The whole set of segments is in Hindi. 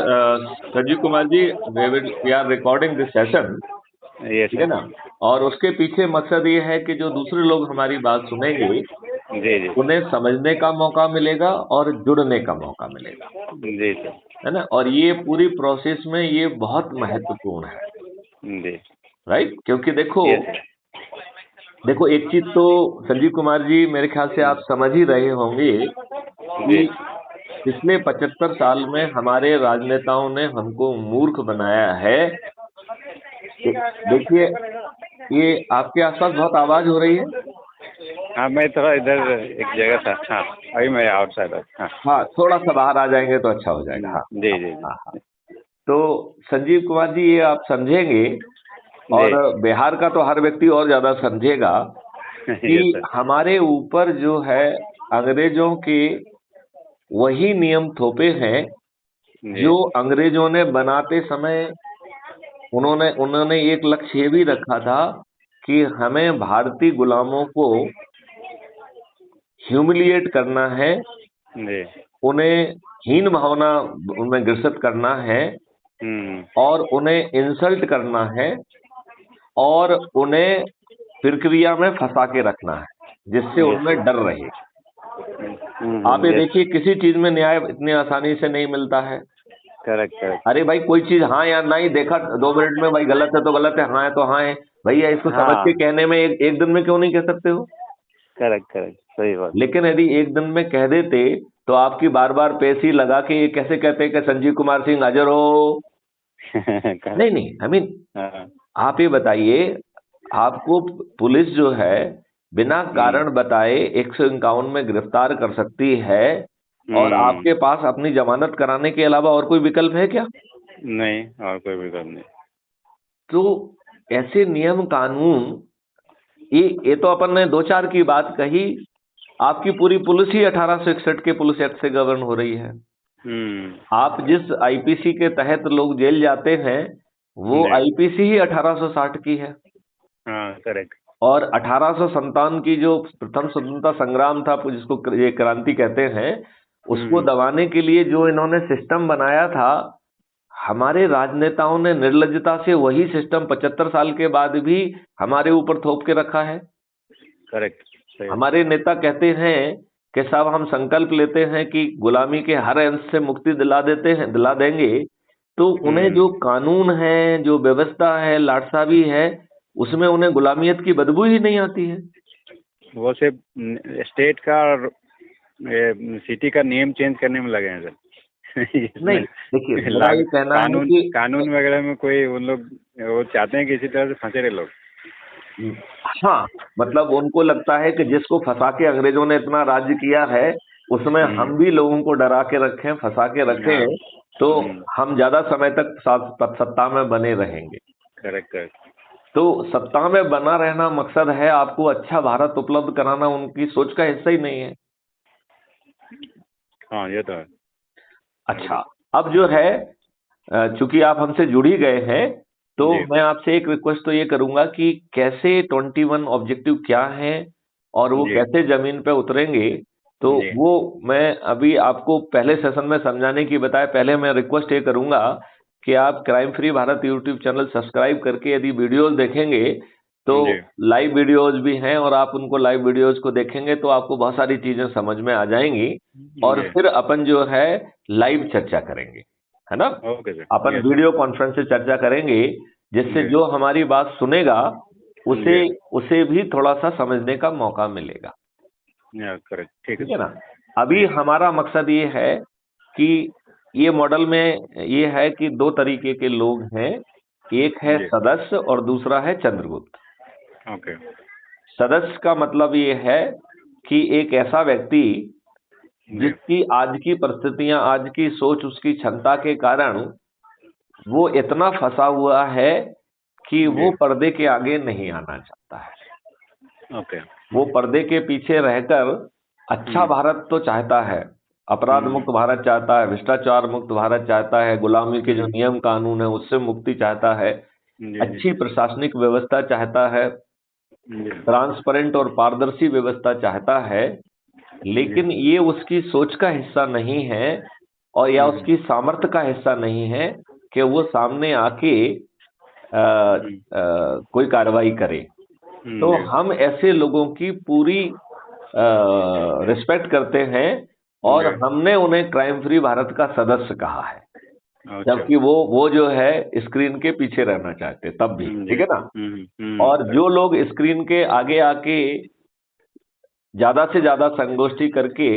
Sanjeev Kumar ji, we are recording this session, ये ठीक है ना। और उसके पीछे मकसद ये है कि जो दूसरे लोग हमारी बात सुनेंगे जी जी उन्हें समझने का मौका मिलेगा और जुड़ने का मौका मिलेगा, जी सर है ना। और ये पूरी प्रोसेस में ये बहुत महत्वपूर्ण है, जी राइट। क्योंकि देखो ये सर देखो एक चीज तो संजीव कुमार जी मेरे ख्याल से आप समझ ही रहे होंगे जी कि पिछले 75 साल में हमारे राजनेताओं ने हमको मूर्ख बनाया है। देखिए, ये आपके आसपास बहुत आवाज हो रही है। हाँ मैं थोड़ा इधर एक जगह था। हाँ अभी मैं आउटसाइड। हाँ हाँ, थोड़ा सा बाहर आ जाएंगे तो अच्छा हो जाएगा। हाँ जी जी हाँ हाँ। तो संजीव कुमार जी, ये आप समझेंगे जी और बिहार का तो हर व्यक्ति और ज्यादा समझेगा कि ये सर हमारे ऊपर जो है अंग्रेजों के वही नियम थोपे हैं जी जो अंग्रेजों ने बनाते समय उन्होंने उन्होंने एक लक्ष्य ये भी रखा था कि हमें भारतीय गुलामों को ह्यूमिलिएट करना है, जी उन्हें हीन भावना उनमें ग्रसित करना है और उन्हें इंसल्ट करना है और उन्हें प्रक्रिया में फंसा के रखना है जिससे ये उनमें डर रहे। आप ये ये देखिए, किसी चीज में न्याय इतनी आसानी से नहीं मिलता है। करेक्ट करेक्ट अरे भाई, कोई चीज हाँ या नहीं देखा 2 मिनट में, भाई गलत है तो गलत है, हाँ है तो हाँ है। भैया, इसको समझ हाँ के कहने में एक दिन में क्यों नहीं कह सकते हो। करेक्ट करेक्ट सही बात लेकिन यदि एक दिन में कह देते तो आपकी बार बार पेशी लगा के ये कैसे कहते कि संजीव कुमार सिंह हाजिर हो। नहीं नहीं, आई मीन, हाँ आप ये बताइए, आपको पुलिस जो है बिना कारण बताए 151 में गिरफ्तार कर सकती है और आपके पास अपनी जमानत कराने के अलावा और कोई विकल्प है क्या। नहीं और कोई विकल्प नहीं। तो ऐसे नियम कानून, ये तो अपन ने दो चार की बात कही, आपकी पूरी पुलिस ही 1861 के पुलिस एक्ट से गवर्न हो रही है। आप जिस आईपीसी के तहत लोग जेल जाते हैं वो जी आईपीसी ही 1860 की है। हाँ करेक्ट और 1857 की जो प्रथम स्वतंत्रता संग्राम था, जिसको ये क्रांति कहते हैं, उसको दबाने के लिए जो इन्होंने सिस्टम बनाया था, हमारे राजनेताओं ने निर्लज्जता से वही सिस्टम 75 साल के बाद भी हमारे ऊपर थोप के रखा है। करेक्ट सही हमारे नेता कहते हैं कि साहब हम संकल्प लेते हैं कि गुलामी के हर अंश से मुक्ति दिला देंगे। तो उन्हें जो कानून है, जो व्यवस्था है, लाटसाबी है, उसमें उन्हें गुलामियत की बदबू ही नहीं आती है। वो सिर्फ स्टेट का और सिटी का नियम चेंज करने में लगे हैं सर। नहीं, इसमें देखिए, मेरा ये कहना है कि कानून वगैरह में कोई उन लोग वो चाहते हैं कि इसी तरह से फंसे रहे लोग। हाँ, मतलब उनको लगता है कि जिसको फंसा के अंग्रेजों ने इतना राज्य किया है उसमें हम भी लोगों को डरा के रखें, फंसा के रखें, तो हम ज्यादा समय तक सत्ता में बने रहेंगे। करेक्ट करेक्ट तो सत्ता में बना रहना मकसद है, आपको अच्छा भारत उपलब्ध कराना उनकी सोच का हिस्सा ही नहीं है। हाँ ये तो है। अच्छा, अब जो है, चूंकि आप हमसे जुड़ ही गए हैं, तो जी मैं आपसे एक रिक्वेस्ट तो ये करूंगा कि कैसे 21 ऑब्जेक्टिव क्या हैं और वो जी कैसे जमीन पे उतरेंगे, तो जी वो मैं अभी आपको पहले सेशन में समझाने की बजाय पहले मैं रिक्वेस्ट ये करूंगा कि आप crime free Bharat YouTube channel subscribe करके यदि वीडियोस देखेंगे तो जी लाइव वीडियोस भी हैं, और आप उनको लाइव वीडियोस को देखेंगे तो आपको बहुत सारी चीजें समझ में आ जाएंगी और जी फिर अपन जो है लाइव चर्चा करेंगे, है ना। ओके सर अपन यस वीडियो कॉन्फ्रेंस से चर्चा करेंगे जिससे जी जो हमारी बात सुनेगा उसे जी उसे भी थोड़ा सा समझने का मौका मिलेगा। करेक्ट ठीक है ठीक है ना। सर। अभी जी हमारा मकसद ये है कि ये मॉडल में ये है कि दो तरीके के लोग हैं, एक है जी सदस्य और दूसरा है चंद्रगुप्त। ओके सदस्य का मतलब ये है कि एक ऐसा व्यक्ति जी जिसकी आज की परिस्थितियां, आज की सोच, उसकी क्षमता के कारण वो इतना फंसा हुआ है कि जी वो पर्दे के आगे नहीं आना चाहता है। ओके वो पर्दे के पीछे रहकर अच्छा भारत तो चाहता है, अपराध मुक्त भारत चाहता है, भ्रष्टाचार मुक्त भारत चाहता है, गुलामी के जो नियम कानून है उससे मुक्ति चाहता है, जी जी अच्छी प्रशासनिक व्यवस्था चाहता है, जी ट्रांसपेरेंट और पारदर्शी व्यवस्था चाहता है। जी लेकिन ये उसकी सोच का हिस्सा नहीं है और या उसकी सामर्थ्य का हिस्सा नहीं है कि वो सामने आके कोई कार्रवाई करे, तो हम ऐसे लोगों की पूरी रिस्पेक्ट करते हैं और हमने उन्हें क्राइम फ्री भारत का सदस्य कहा है, जबकि वो जो है स्क्रीन के पीछे रहना चाहते तब भी, ठीक है ना। और जो लोग स्क्रीन के आगे आके ज्यादा से ज्यादा संगोष्ठी करके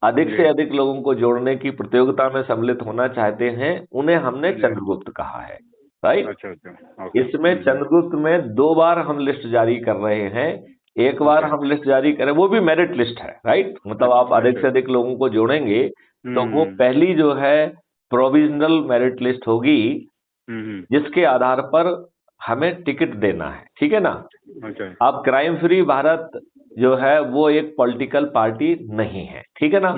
अधिक से अधिक लोगों को जोड़ने की प्रतियोगिता में सम्मिलित होना चाहते हैं, उन्हें हमने चंद्रगुप्त कहा है, राइट। इसमें चंद्रगुप्त में 2 बार हम लिस्ट जारी कर रहे हैं। एक बार हम लिस्ट जारी करें, वो भी मेरिट लिस्ट है, राइट। मतलब आप अधिक से अधिक लोगों को जोड़ेंगे तो वो पहली जो है प्रोविजनल मेरिट लिस्ट होगी, जिसके आधार पर हमें टिकट देना है, ठीक है ना। अब क्राइम फ्री भारत जो है वो एक पॉलिटिकल पार्टी नहीं है, ठीक है ना।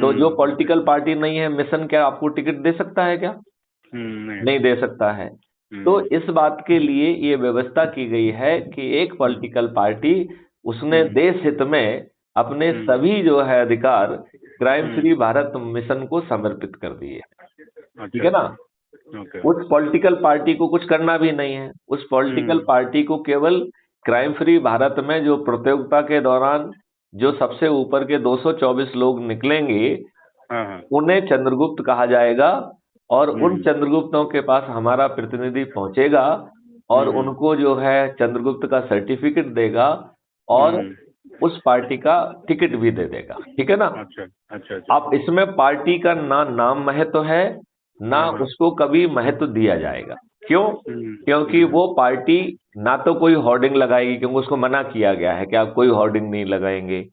तो जो पॉलिटिकल पार्टी नहीं है, मिशन क्या आपको टिकट दे सकता है क्या? नहीं दे सकता है। तो इस बात के लिए ये व्यवस्था की गई है कि एक पॉलिटिकल पार्टी उसने देश हित में अपने सभी जो है अधिकार क्राइम फ्री भारत मिशन को समर्पित कर दिए, ठीक है ना। उस पॉलिटिकल पार्टी को कुछ करना भी नहीं है। उस पॉलिटिकल पार्टी को केवल क्राइम फ्री भारत में जो प्रतियोगिता के दौरान जो सबसे ऊपर के 224 लोग निकलेंगे, उन्हें चंद्रगुप्त कहा जाएगा और उन चंद्रगुप्तों के पास हमारा प्रतिनिधि पहुंचेगा और उनको जो है चंद्रगुप्त का सर्टिफिकेट देगा और उस पार्टी का टिकट भी दे देगा, ठीक है ना। अब इसमें पार्टी का ना नाम महत्व है, ना उसको कभी महत्व दिया जाएगा। क्यों? क्योंकि वो पार्टी ना तो कोई होर्डिंग लगाएगी, क्योंकि उसको मना किया गया है कि आप कोई होर्डिंग नहीं लगाएंगे।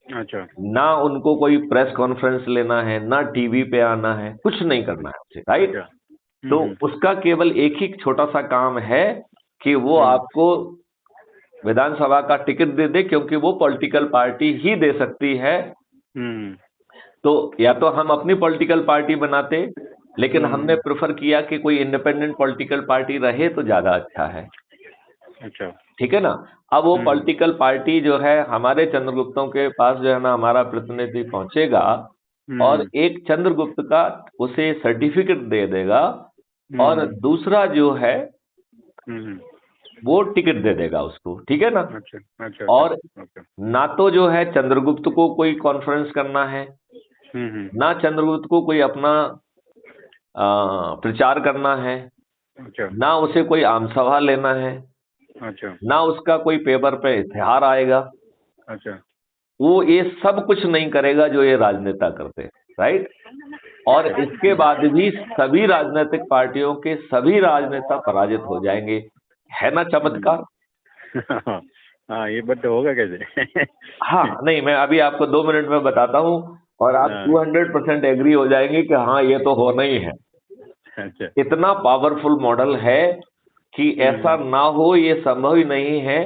ना उनको कोई प्रेस कॉन्फ्रेंस लेना है, ना टीवी पे आना है, कुछ नहीं करना है उसे, राइट। तो उसका केवल एक ही छोटा सा काम है कि वो आपको विधानसभा का टिकट दे दे, क्योंकि वो पॉलिटिकल पार्टी ही दे सकती है। तो या तो हम अपनी पॉलिटिकल पार्टी बनाते, लेकिन हमने प्रेफर किया कि कोई इंडिपेंडेंट पॉलिटिकल पार्टी रहे तो ज्यादा अच्छा है, ठीक है ना। अब वो पॉलिटिकल पार्टी जो है हमारे चंद्रगुप्तों के पास जो है ना हमारा प्रतिनिधि पहुंचेगा और एक चंद्रगुप्त का उसे सर्टिफिकेट दे देगा और दूसरा जो है वो टिकट दे देगा उसको, ठीक है ना। और ना तो जो है चंद्रगुप्त को कोई कॉन्फ्रेंस करना है, ना चंद्रगुप्त को कोई अपना प्रचार करना है, ना उसे कोई आम सभा लेना है, ना उसका कोई पेपर पे इश्तिहार आएगा। वो ये सब कुछ नहीं करेगा जो ये राजनेता करते, राइट। और इसके बाद भी सभी राजनीतिक पार्टियों के सभी राजनेता पराजित हो जाएंगे, है ना चमत्कार। हाँ, ये बात तो होगा कैसे? हाँ, नहीं, मैं अभी आपको 2 मिनट में बताता हूँ और आप 200% एग्री हो जाएंगे कि हाँ ये तो होना ही है। इतना पावरफुल मॉडल है कि ऐसा ना हो ये संभव ही नहीं है।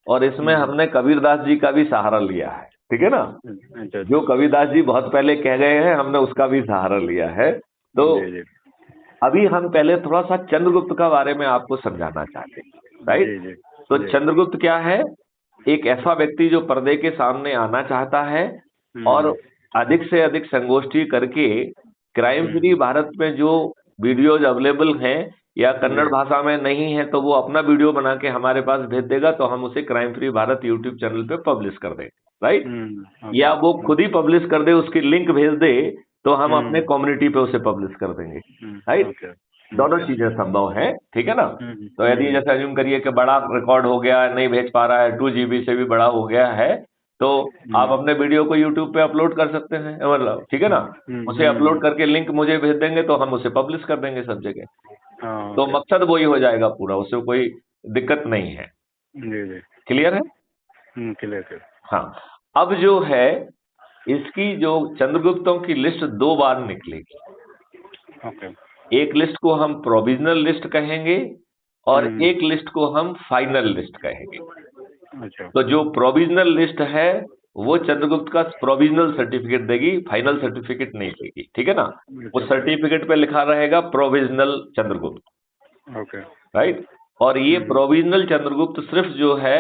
और इसमें हमने कबीरदास जी का भी सहारा लिया है, ठीक है ना। जो कबीरदास जी बहुत पहले कह गए हैं, हमने उसका भी सहारा लिया है। तो अभी हम पहले थोड़ा सा चंद्रगुप्त का बारे में आपको समझाना चाहते हैं, राइट। तो चंद्रगुप्त क्या है? एक ऐसा व्यक्ति जो पर्दे के सामने आना चाहता है और अधिक से अधिक संगोष्ठी करके क्राइम फ्री भारत में जो वीडियोज अवेलेबल हैं या कन्नड़ भाषा में नहीं है तो वो अपना वीडियो बना के हमारे पास भेज देगा, तो हम उसे crime free Bharat YouTube channel पे पब्लिश कर देंगे, राइट। या वो खुद ही पब्लिश कर दे, उसकी लिंक भेज दे तो हम अपने कम्युनिटी पे उसे पब्लिश कर देंगे, राइट। दोनों चीजें संभव है, ठीक है ना। तो यदि जैसे अज्यूम करिए कि बड़ा रिकॉर्ड हो गया, नहीं भेज पा रहा है, 2 GB से भी बड़ा हो गया है, तो आप अपने वीडियो को यूट्यूब पे अपलोड कर सकते हैं, मतलब, ठीक है ना। उसे अपलोड करके लिंक मुझे भेज देंगे तो हम उसे पब्लिश कर देंगे सब जगह। तो मकसद वही हो जाएगा पूरा, उससे कोई दिक्कत नहीं है। क्लियर है? क्लियर। हाँ, अब जो है इसकी जो चंद्रगुप्तों की लिस्ट 2 बार निकलेगी। एक लिस्ट को हम प्रोविजनल लिस्ट कहेंगे और एक लिस्ट को हम फाइनल लिस्ट कहेंगे। तो जो प्रोविजनल लिस्ट है वो चंद्रगुप्त का प्रोविजनल सर्टिफिकेट देगी, फाइनल सर्टिफिकेट नहीं देगी, ठीक है ना। उस सर्टिफिकेट पे लिखा रहेगा प्रोविजनल चंद्रगुप्त, राइट। और ये प्रोविजनल चंद्रगुप्त सिर्फ जो है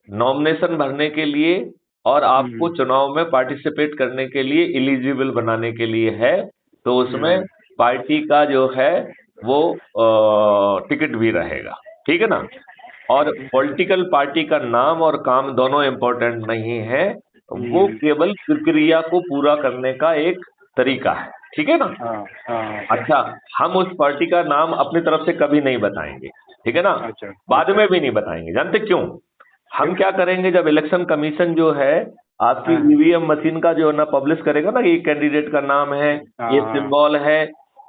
नॉमिनेशन भरने के लिए और आपको चुनाव में पार्टिसिपेट करने के लिए एलिजिबल बनाने के लिए है। तो उसमें पार्टी का जो है वो टिकट भी रहेगा, ठीक है ना। और पॉलिटिकल पार्टी का नाम और काम दोनों इम्पोर्टेंट नहीं है, वो केवल प्रक्रिया को पूरा करने का एक तरीका है, ठीक है ना। अच्छा, हम उस पार्टी का नाम अपनी तरफ से कभी नहीं बताएंगे, ठीक है ना। अच्छा, बाद में भी नहीं बताएंगे, जानते क्यों? हम क्या करेंगे, जब इलेक्शन कमीशन जो है आपकी ईवीएम मशीन का जो है ना पब्लिश करेगा ना, ये कैंडिडेट का नाम है, ये सिंबल है,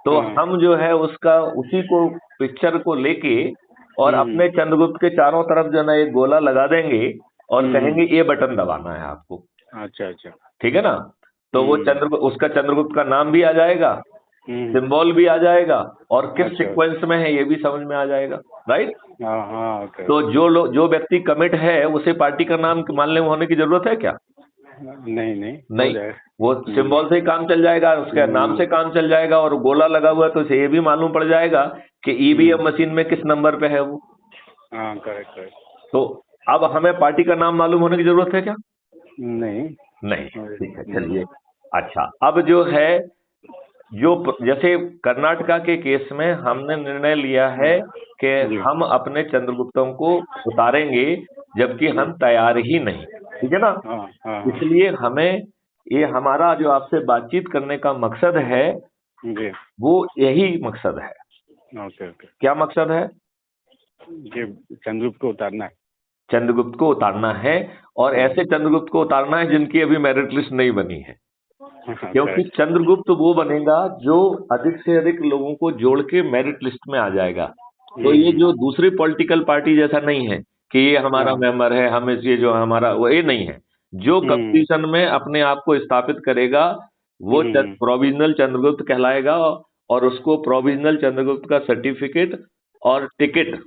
तो हम जो है उसका उसी को पिक्चर को लेके और अपने चंद्रगुप्त के चारों तरफ जो है ना एक गोला लगा देंगे और कहेंगे ये बटन दबाना है आपको। अच्छा अच्छा, ठीक है ना। तो वो उसका चंद्रगुप्त का नाम भी आ जाएगा, सिंबल भी आ जाएगा, और किस सीक्वेंस में है ये भी समझ में आ जाएगा, राइट। तो जो व्यक्ति कमिट है उसे पार्टी का नाम मानने होने की जरूरत है क्या? नहीं, वो सिंबल से ही काम चल जाएगा, उसके नाम से काम चल जाएगा, और गोला लगा हुआ तो इसे ये भी मालूम पड़ जाएगा कि ईवीएम मशीन में किस नंबर पे है वो। करेक्ट। तो अब हमें पार्टी का नाम मालूम होने की जरूरत है क्या? नहीं। ठीक है, चलिए। अच्छा, अब जो है जैसे कर्नाटका के केस में हमने निर्णय लिया है कि हम अपने चंद्रगुप्तों को उतारेंगे, जबकि हम तैयार ही नहीं, ठीक है ना। इसलिए हमें ये हमारा जो आपसे बातचीत करने का मकसद है वो यही मकसद है। क्या मकसद है? चंद्रगुप्त को उतारना है। चंद्रगुप्त को उतारना है, और ऐसे चंद्रगुप्त को उतारना है जिनकी अभी मेरिट लिस्ट नहीं बनी है, क्योंकि चंद्रगुप्त वो बनेगा जो अधिक से अधिक लोगों को जोड़ के मेरिट लिस्ट में आ जाएगा। तो ये जो दूसरी पॉलिटिकल पार्टी जैसा नहीं है कि ये हमारा मेंबर है, हम ये जो हमारा वो ये नहीं है। जो कंपटीशन में अपने आप को स्थापित करेगा वो प्रोविजनल चंद्रगुप्त कहलाएगा, और उसको प्रोविजनल चंद्रगुप्त का सर्टिफिकेट और टिकट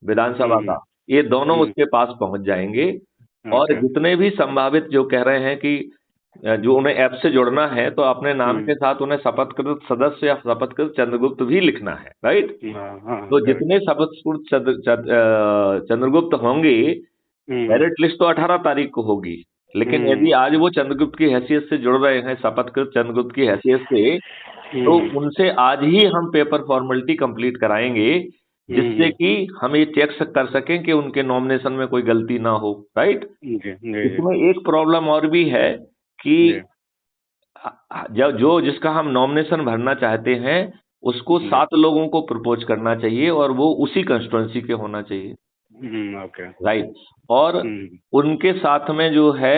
विधानसभा का, ये दोनों उसके पास पहुंच जाएंगे। और जितने भी संभावित जो कह रहे हैं कि जो उन्हें ऐप से जोड़ना है, तो अपने नाम के साथ उन्हें शपथकृत सदस्य या शपथकृत चंद्रगुप्त भी लिखना है, राइट। तो जितने शपथकृत चंद्रगुप्त होंगे, मेरिट लिस्ट तो 18 तारीख को होगी, लेकिन यदि आज वो चंद्रगुप्त की हैसियत से जुड़ रहे हैं, शपथकृत चंद्रगुप्त की हैसियत से, तो उनसे आज ही हम पेपर फॉर्मेलिटी कंप्लीट कराएंगे, जिससे कि हम ये चेक कर सकें कि उनके नॉमिनेशन में कोई गलती ना हो, राइट। इसमें एक प्रॉब्लम और भी है कि जो जिसका हम नॉमिनेशन भरना चाहते हैं उसको 7 लोगों को प्रपोज करना चाहिए, और वो उसी कंस्टिट्यूएंसी के होना चाहिए, राइट। और उनके साथ में जो है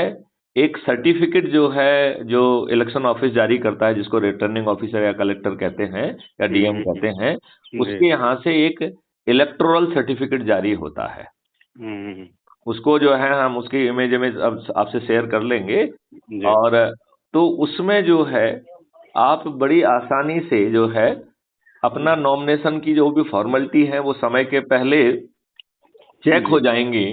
एक सर्टिफिकेट जो है, जो इलेक्शन ऑफिस जारी करता है, जिसको रिटर्निंग ऑफिसर या कलेक्टर कहते हैं या डीएम कहते हैं, उसके यहाँ से एक इलेक्टोरल सर्टिफिकेट जारी होता है। उसको जो है हम उसकी इमेज अब आपसे शेयर कर लेंगे। और तो उसमें जो है आप बड़ी आसानी से जो है अपना नॉमिनेशन की जो भी फॉर्मेलिटी है वो समय के पहले चेक हो जाएंगी,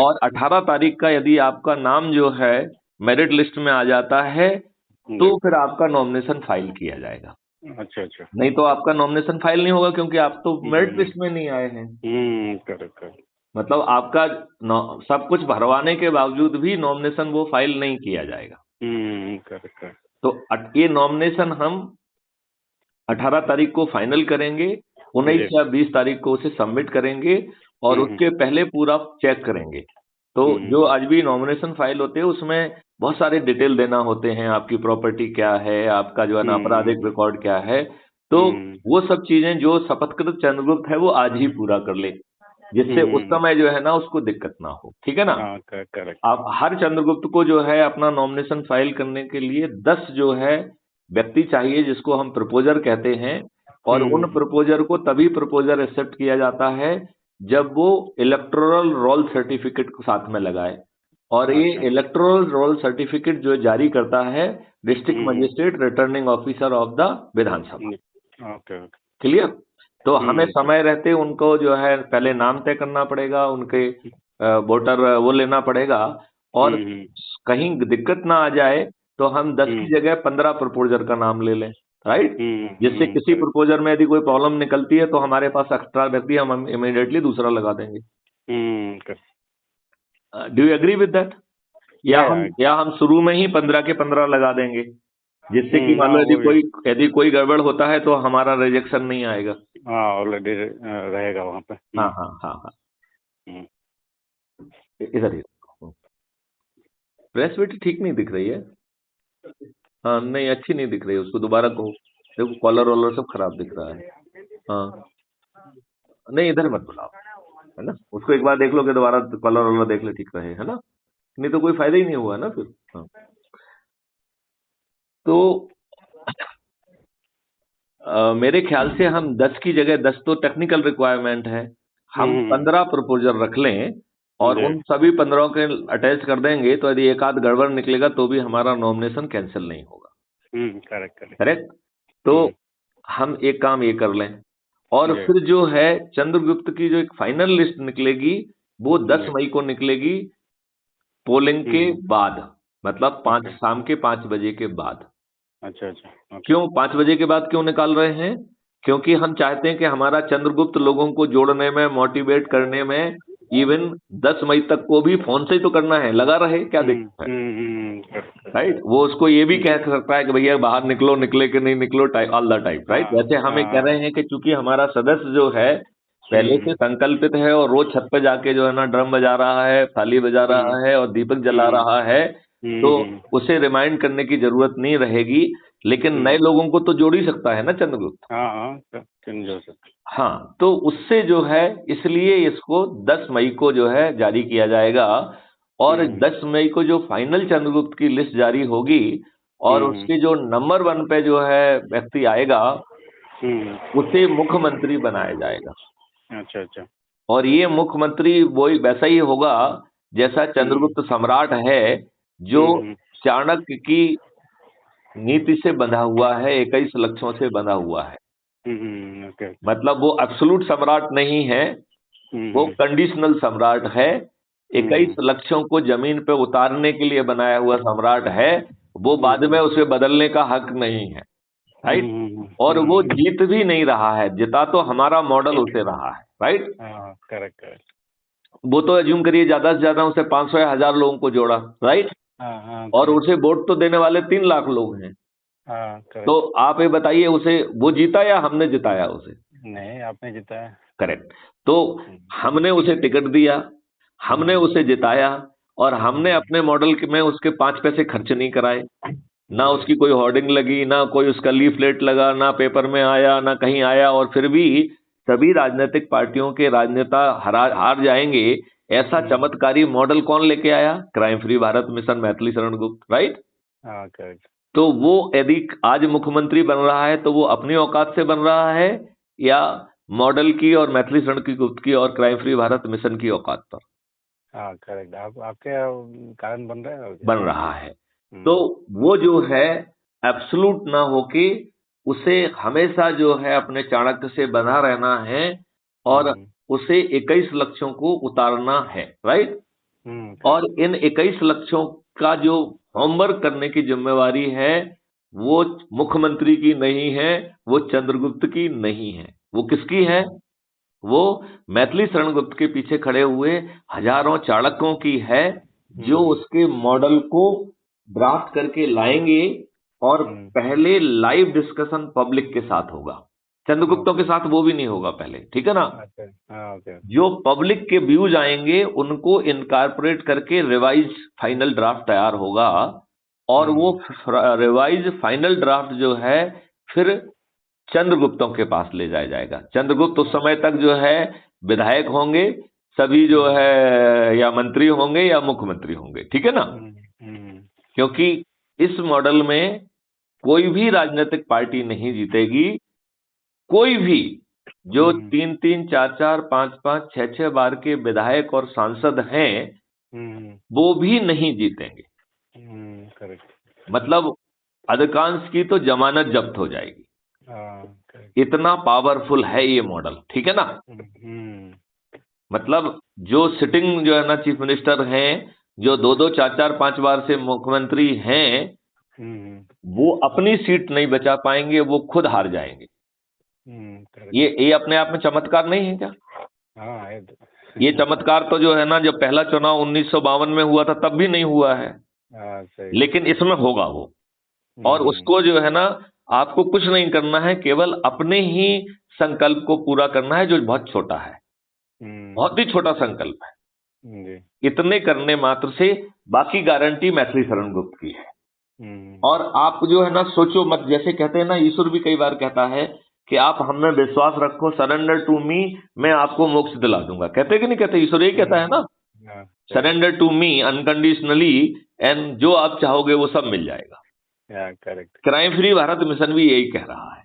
और 18 तारीख का यदि आपका नाम जो है मेरिट लिस्ट में आ जाता है तो फिर आपका नॉमिनेशन फाइल किया जाएगा। अच्छा, नहीं तो आपका नॉमिनेशन फाइल नहीं होगा, क्योंकि आप तो मेरिट लिस्ट में नहीं आए हैं। करेक्ट। मतलब आपका सब कुछ भरवाने के बावजूद भी नॉमिनेशन वो फाइल नहीं किया जाएगा। करेक्ट। तो ये नॉमिनेशन हम 18 तारीख को फाइनल करेंगे, 19 या 20 तारीख को उसे सबमिट करेंगे, और उसके पहले पूरा चेक करेंगे। तो जो आज भी नॉमिनेशन फाइल होते हैं उसमें बहुत सारे डिटेल देना होते हैं, आपकी प्रॉपर्टी क्या है, आपका जो है ना आपराधिक रिकॉर्ड क्या है, तो वो सब चीजें जो शपथकृत चंद्रगुप्त है वो आज ही पूरा कर ले, जिससे उस समय जो है ना उसको दिक्कत ना हो, ठीक है ना। करेक्ट। आप हर चंद्रगुप्त को जो है अपना नॉमिनेशन फाइल करने के लिए 10 जो है व्यक्ति चाहिए, जिसको हम प्रपोजर कहते हैं, और उन प्रपोजर को तभी प्रपोजर एक्सेप्ट किया जाता है जब वो इलेक्टोरल रोल सर्टिफिकेट को साथ में लगाए। और ये इलेक्टोरल रोल सर्टिफिकेट जो जारी करता है district magistrate returning officer of the Vidhan Sabha. Clear. तो हमें समय रहते उनको जो है पहले नाम तय करना पड़ेगा, उनके वोटर वो लेना पड़ेगा, और कहीं दिक्कत ना आ जाए तो हम 10 की जगह 15 प्रपोजर का नाम ले लें, राइट। जिससे किसी प्रपोजर में यदि कोई प्रॉब्लम निकलती है तो हमारे पास एक्स्ट्रा व्यक्ति हम इमीडिएटली दूसरा लगा देंगे। Do you agree with that? या हम शुरू में ही 15 के 15 लगा देंगे? जिससे कि मान लो हाँ वो भी। यदि कोई गड़बड़ होता है तो हमारा रिजेक्शन नहीं आएगा। हाँ ऑलरेडी रहेगा वहाँ पे। हाँ हाँ हाँ हाँ। हम्म। इधर ही। प्रेस बेटी ठीक नहीं दिख रही है। हाँ नहीं, अच्छी नहीं दिख रही है, उसको दोबारा कहो। देखो कॉलर वॉलर सब खराब दिख रहा है। हाँ नहीं, इधर मत बुलाओ, है ना, उसको एक बार देख लो कि दोबारा कॉलर वॉलर देख ले ठीक रहे, है ना, नहीं तो कोई फायदा ही नहीं हुआ ना फिर। हाँ तो मेरे ख्याल से हम 10 की जगह 10 तो टेक्निकल रिक्वायरमेंट है, हम हम्म। 15 प्रपोजल रख लें और जी। उन सभी 15 के अटैच कर देंगे, तो यदि एक आध गड़बड़ निकलेगा तो भी हमारा नॉमिनेशन कैंसिल नहीं होगा। Correct correct. करेक्ट। तो हम्म। हम एक काम ये कर लें, और जी। फिर जो है चंद्रगुप्त की जो एक फाइनल लिस्ट निकलेगी वो 10 जी। मई को निकलेगी, पोलिंग के हम्म। बाद, मतलब ओके। शाम के 5 बजे के बाद। अच्छा अच्छा ओके। क्यों 5 बजे के बाद क्यों निकाल रहे हैं? क्योंकि हम चाहते हैं कि हमारा चंद्रगुप्त लोगों को जोड़ने में, मोटिवेट करने में, इवन 10 मई तक को भी फोन से ही तो करना है, लगा रहे, क्या दिक्कत है? करेक्ट। राइट, वो उसको ये भी कह सकता है कि भैया बाहर निकलो, निकले कि नहीं निकलो, ऑल द टाइम, राइट। हाँ वैसे हम ये कह रहे हाँ। हैं कि चूंकि हमारा सदस्य जो है पहले से हम्म संकल्पित है और रोज छत पे जाके जो है ना ड्रम बजा रहा है, थाली बजा हम्म रहा है और दीपक जला हम्म रहा है, तो हम्म उसे रिमाइंड करने की जरूरत नहीं रहेगी। लेकिन नए हम्म। लोगों को तो जोड़ ही सकता है ना चंद्रगुप्त। हाँ हाँ जो सर। हाँ, तो उससे जो है, इसलिए इसको 10 मई को जो है जारी किया जाएगा, और हम्म 10 मई को जो फाइनल चंद्रगुप्त की लिस्ट जारी होगी और हम्म उसके जो नंबर 1 पे जो है व्यक्ति आएगा हम्म। उसे मुख्यमंत्री बनाया जाएगा। अच्छा अच्छा। और ये मुख्यमंत्री वही वैसा ही होगा जैसा हम्म चंद्रगुप्त सम्राट है, जो हम्म चाणक्य की नीति से बंधा हुआ है, 21 लक्षों से बंधा हुआ है। ओके। मतलब वो एब्सोल्यूट सम्राट नहीं है, वो हम्म कंडीशनल सम्राट है। 21 हम्म लक्षों को जमीन पे उतारने के लिए बनाया हुआ सम्राट है। वो बाद में उसे बदलने का हक नहीं है, राइट। और वो हम्म। जीत भी नहीं रहा है, जिता तो हमारा मॉडल उसे रहा है, राइट। हाँ करेक्ट करेक्ट। वो तो एज्यूम करिए ज्यादा से ज्यादा उसे 500 या 1000 लोगों को जोड़ा, राइट। हाँ हाँ और करेक्ट। उसे वोट तो देने वाले 3 लाख लोग हैं। हाँ तो करेक्ट। आप ये बताइए, उसे वो जीता या हमने जिताया उसे? नहीं आपने जिताया। करेक्ट। तो हम्म हमने उसे टिकट दिया, हमने हम्म उसे जिताया, और हमने हम्म अपने मॉडल में उसके 5 पैसे खर्च नहीं कराए। ना जी। उसकी कोई होर्डिंग लगी, ना कोई उसका लीफलेट लगा, ना पेपर में आया, ना कहीं आया, और फिर भी सभी राजनीतिक पार्टियों के राजनेता हार जाएंगे। ऐसा हम्म। चमत्कारी मॉडल कौन लेके आया? Crime free Bharat mission, Maithili Sharan Gupt, right. हाँ करेक्ट। तो वो यदि आज मुख्यमंत्री बन रहा है तो वो अपनी औकात से बन रहा है, या मॉडल की और मैथिली शरण की गुप्त की और क्राइम फ्री भारत मिशन की औकात पर हाँ करेक्ट। आप आपके कारण बन रहे हैं और क्या। बन रहा है? तो हम्म वो जो है एब्सोल्यूट ना होके उसे हमेशा जो है अपने चाणक्य से बना रहना है, और हम्म उसे 21 लक्ष्यों को उतारना है, राइट। और करेक्ट। इन 21 लक्ष्यों का जो होमवर्क करने की जिम्मेवारी है वो मुख्यमंत्री की नहीं है, वो चंद्रगुप्त की नहीं है, वो किसकी है? हम्म वो मैथिली शरण गुप्त के पीछे खड़े हुए हजारों चाणक्यों की है, जो हम्म उसके मॉडल को ड्राफ्ट करके लाएंगे, और हम्म। पहले लाइव डिस्कशन पब्लिक के साथ होगा। चंद्रगुप्तों के ओके। साथ वो भी नहीं होगा पहले, ठीक है ना। अच्छा। हाँ ओके। जो पब्लिक के व्यूज आएंगे उनको इनकारपोरेट करके रिवाइज फाइनल ड्राफ्ट तैयार होगा, और वो हम्म रिवाइज फाइनल ड्राफ्ट जो है फिर चंद्रगुप्तों के पास ले जाया जाएगा। चंद्रगुप्त उस समय तक जो है विधायक होंगे, सभी जो हम्म है या मंत्री होंगे या मुख्यमंत्री होंगे, ठीक है ना। हम्म हम्म क्योंकि इस मॉडल में कोई भी राजनीतिक पार्टी नहीं जीतेगी, कोई भी जो हम्म 3 3 4 4 5 5 6 6 बार के विधायक और सांसद हैं हम्म वो भी नहीं जीतेंगे। करेक्ट। मतलब अधिकांश की तो जमानत जब्त हो जाएगी। हाँ करेक्ट। इतना पावरफुल है ये मॉडल, ठीक है ना। हम्म मतलब जो सिटिंग जो है ना चीफ मिनिस्टर हैं, जो 2 2 4 4 5 बार से मुख्यमंत्री हैं, हम्म वो अपनी सीट नहीं बचा पाएंगे, वो खुद हार जाएंगे। करेक्ट। ये अपने आप में चमत्कार नहीं है क्या? हाँ है ये चमत्कार तो जो है ना, जब पहला चुनाव 1952 में हुआ था तब भी नहीं हुआ है, हाँ सही। लेकिन इसमें होगा वो। और उसको जो है ना, आपको कुछ नहीं करना है, केवल अपने ही संकल्प को पूरा करना है, जो बहुत छोटा है, बहुत ही छोटा संकल्प है। जी। इतने करने मात्र से बाकी गारंटी मैथिली शरण गुप्त की है। और आप जो है ना, सोचो मत, जैसे कहते हैं ना, ईश्वर भी कई बार कहता है कि आप हम में विश्वास रखो, सरेंडर टू मी, मैं आपको मोक्ष दिला दूंगा। कहते कि नहीं कहते? ईश्वर यही कहता है ना, हाँ, surrender to me unconditionally, and जो आप चाहोगे वो सब मिल जाएगा। Correct. Crime free Bharat mission भी यही कह रहा है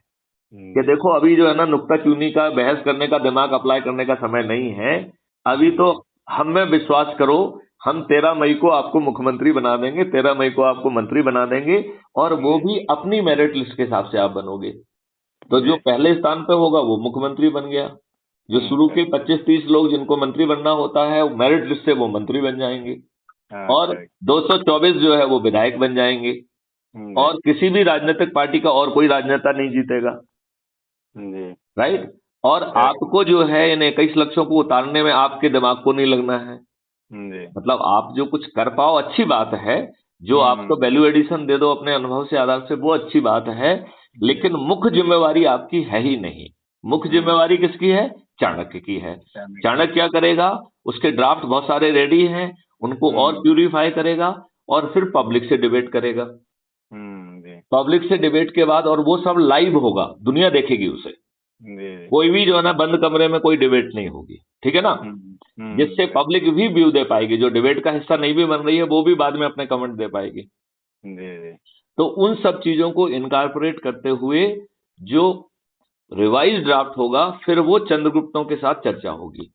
कि देखो, अभी जो है ना, नुक्ताचीनी का बहस करने का, दिमाग अप्लाई करने का समय नहीं है। अभी तो हम में विश्वास करो, हम 13 मई को आपको मुख्यमंत्री बना देंगे, 13 मई को आपको मंत्री बना देंगे, और वो भी अपनी मेरिट लिस्ट के हिसाब से आप बनोगे। तो जो पहले स्थान पे होगा वो मुख्यमंत्री बन गया, जो शुरू के 25-30 लोग जिनको मंत्री बनना होता है, मेरिट लिस्ट से वो मंत्री बन जाएंगे, और 224 जो है वो विधायक बन जाएंगे, और किसी भी राजनीतिक पार्टी का और कोई राजनेता नहीं जीतेगा, राइट। और आपको जो है इन 21 लक्ष्यों को उतारने में आपके दिमाग को नहीं लगना है। मतलब आप जो कुछ कर पाओ अच्छी बात है, जो आपको वैल्यू एडिशन दे दो अपने अनुभव से आधार से, वो अच्छी बात है, लेकिन मुख्य जिम्मेवारी आपकी है ही नहीं। मुख्य जिम्मेवारी किसकी है? चाणक्य की है। चाणक्य क्या करेगा? उसके ड्राफ्ट बहुत सारे रेडी हैं, उनको और प्यूरिफाई करेगा, और फिर पब्लिक से डिबेट करेगा। पब्लिक से डिबेट के बाद, और वो सब लाइव होगा, दुनिया देखेगी उसे। कोई भी जो है ना, बंद कमरे में कोई डिबेट नहीं होगी, ठीक है ना, जिससे पब्लिक भी व्यू दे पाएगी। जो डिबेट का हिस्सा नहीं भी बन रही है, वो भी बाद में अपने कमेंट दे पाएगी। तो उन सब चीजों को इनकॉर्पोरेट करते हुए जो रिवाइज ड्राफ्ट होगा, फिर वो चंद्रगुप्तों के साथ चर्चा होगी।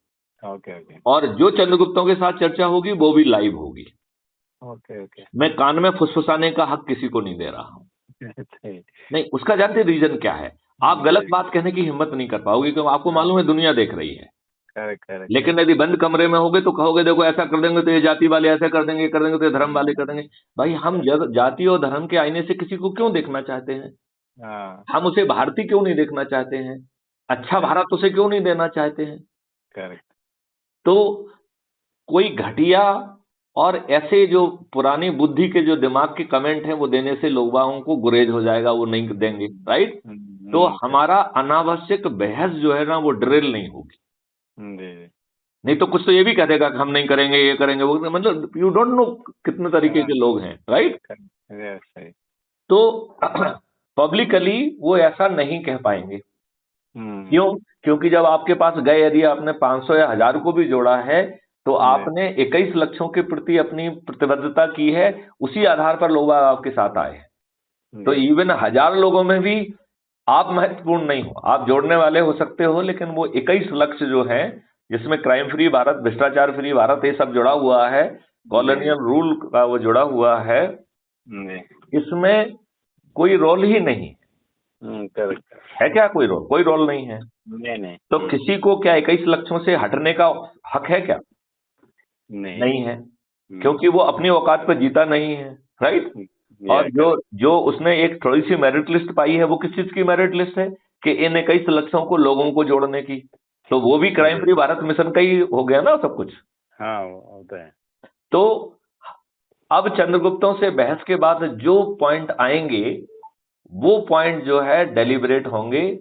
और जो चंद्रगुप्तों के साथ चर्चा होगी वो भी लाइव होगी। मैं कान में फुसफुसाने का हक किसी को नहीं दे रहा हूं। नहीं, उसका जानते रीजन क्या है? आप गलत बात कहने की हिम्मत नहीं कर पाओगे, क्योंकि आपको मालूम है दुनिया देख रही है। लेकिन यदि बंद कमरे में होगे तो कहोगे देखो ऐसा कर देंगे तो ये जाति वाले ऐसा कर देंगे, कर देंगे तो ये धर्म वाले कर देंगे। भाई, हम जाति और धर्म के आईने से किसी को क्यों देखना चाहते हैं? हम उसे भारतीय क्यों नहीं देखना चाहते हैं? अच्छा भारत उसे क्यों नहीं देना चाहते हैं? तो कोई घटिया और ऐसे जो पुरानी बुद्धि के जो दिमाग के कमेंट हैं वो देने से लोगों को गुरेज हो जाएगा, वो नहीं देंगे, राइट। तो हमारा अनावश्यक बहस जो है ना, वो ड्रिल नहीं होगी। नहीं तो कुछ तो ये भी कह देगा कि हम नहीं करेंगे, ये करेंगे, वो, मतलब यू डोंट नो कितने तरीके के लोग हैं, राइट। तो पब्लिकली वो ऐसा नहीं कह पाएंगे। क्यों? क्योंकि जब आपके पास गए, यदि आपने 500 या 1000 को भी जोड़ा है, तो आपने 21 लक्ष्यों के प्रति अपनी प्रतिबद्धता की है, उसी आधार पर लोग आपके साथ आए हैं। तो इवन 1000 लोगों में भी आप महत्वपूर्ण नहीं हो, आप जोड़ने वाले हो सकते हो, लेकिन वो 21 लक्ष्य जो है, जिसमें क्राइम फ्री भारत, भ्रष्टाचार फ्री भारत, ये सब जुड़ा हुआ है, कॉलोनियल रूल का वो जुड़ा हुआ है, इसमें कोई रोल ही नहीं है। क्या कोई रोल? कोई रोल नहीं है। नहीं। तो किसी को क्या 21 लक्ष्यों से हटने का हक है क्या? नहीं है, क्योंकि वो अपनी औकात पर जीता नहीं है, राइट। और जो उसने एक थोड़ी सी मेरिट लिस्ट पाई है, वो किस चीज की मेरिट लिस्ट है? कि इन 21 लक्ष्यों को लोगों को जोड़ने की। तो वो भी क्राइम फ्री भारत मिशन का ही हो गया ना सब कुछ। हाँ, होता है। तो अब चंद्रगुप्तों से बहस के बाद जो पॉइंट आएंगे, वो पॉइंट जो है डेलिब्रेट होंगे,